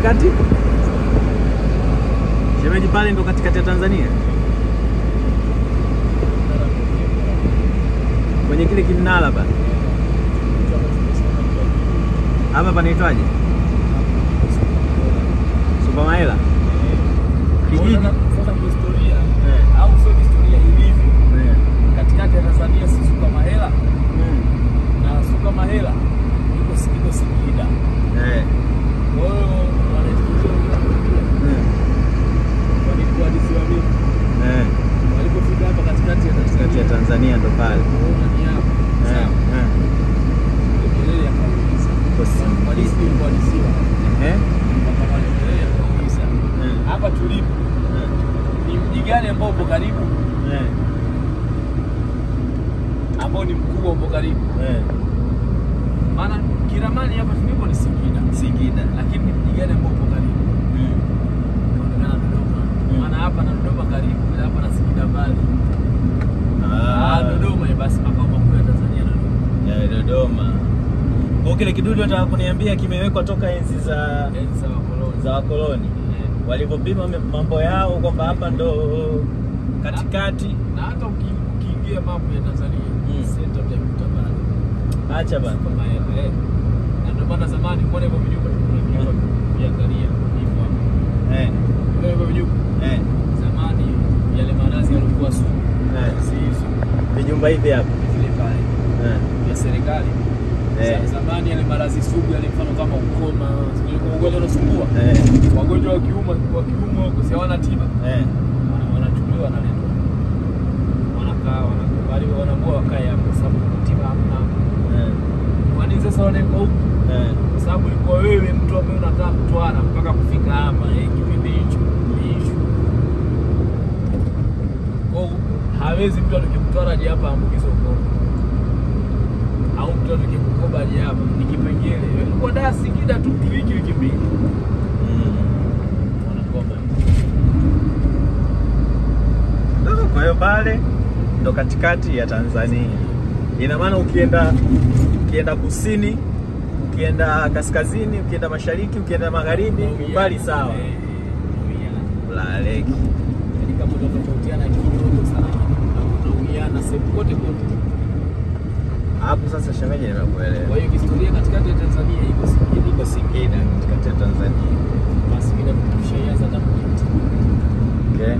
katikati? Shemeji pale ndo katikati ya Tanzania? Kwenye kile kimnala pale. Hapa panaitwaje? Supamaela. Kijiji. Sasa historia au sio historia ilivyo. Katikati ya Tanzania si Supamaela. Na Supamaela iko Singida. Kwa hiyo walikuwa mimi. Walipofika hapa katikati ya Tanzania ndo pale. Ni hapo. Kelele ya kabisa. Hapa tulipo ni mji gani ambao upo karibu? Ambao ni mkubwa upo karibu. Maana kiramani hapa tulipo ni Singida, lakini ni mji gani ambao upo karibu? Kuna Dodoma. Maana hapa na Dodoma karibu, hapa na Singida mbali. Dodoma basi makao makuu ya Tanzania Dodoma. Dodoma. Kwa kile kidudu nataka kuniambia kimewekwa toka enzi za wakoloni. Walipopima mambo yao kwamba hapa ndo katikati, na hata ukiingia mambo ya Tanzania center utaikuta pale. Acha bana. Na ndio maana zamani kwa hivyo vijumba tulikuwa tukiangalia hivyo hapo. Hivyo vijumba. Zamani yale manazi yalikuwa sugu. Si hizo. Vijumba hivi hapa. Vile pale. Ya serikali. Zamani yale maradhi sugu yale mfano kama ukoma, ilikuwa ugonjwa unasumbua. Wagonjwa wa kiume huko si hawana tiba. Wanachukuliwa wanaletwa. Wanakaa wanakubali wanaamua wakae hapo sababu tiba hamna. Kwa nini sasa wanaenda huko? Kwa sababu ilikuwa wewe mtu ambaye unakaa Mtwara mpaka kufika hapa kipindi hicho. Kwa hawezi mtu akimtwara aje hapa ambukizo ukoma. Au mtu akikukoba aje hapa ni kipengele. Ilikuwa daa Singida tu wiki mbili. Wanakoba. Ndio kwa hiyo pale ndo katikati ya Tanzania. Ina maana ukienda kusini, ukienda kaskazini, ukienda mashariki, ukienda magharibi, mbali sawa. Laleki. Ni kama tunatofautiana kidogo sana. Tunauiana sehemu kote. Hapo sasa shemeji nimekuelewa. Kwa hiyo historia katikati ya Tanzania iko Singida katikati ya Tanzania. Basi bila kutushaanza hata. Okay.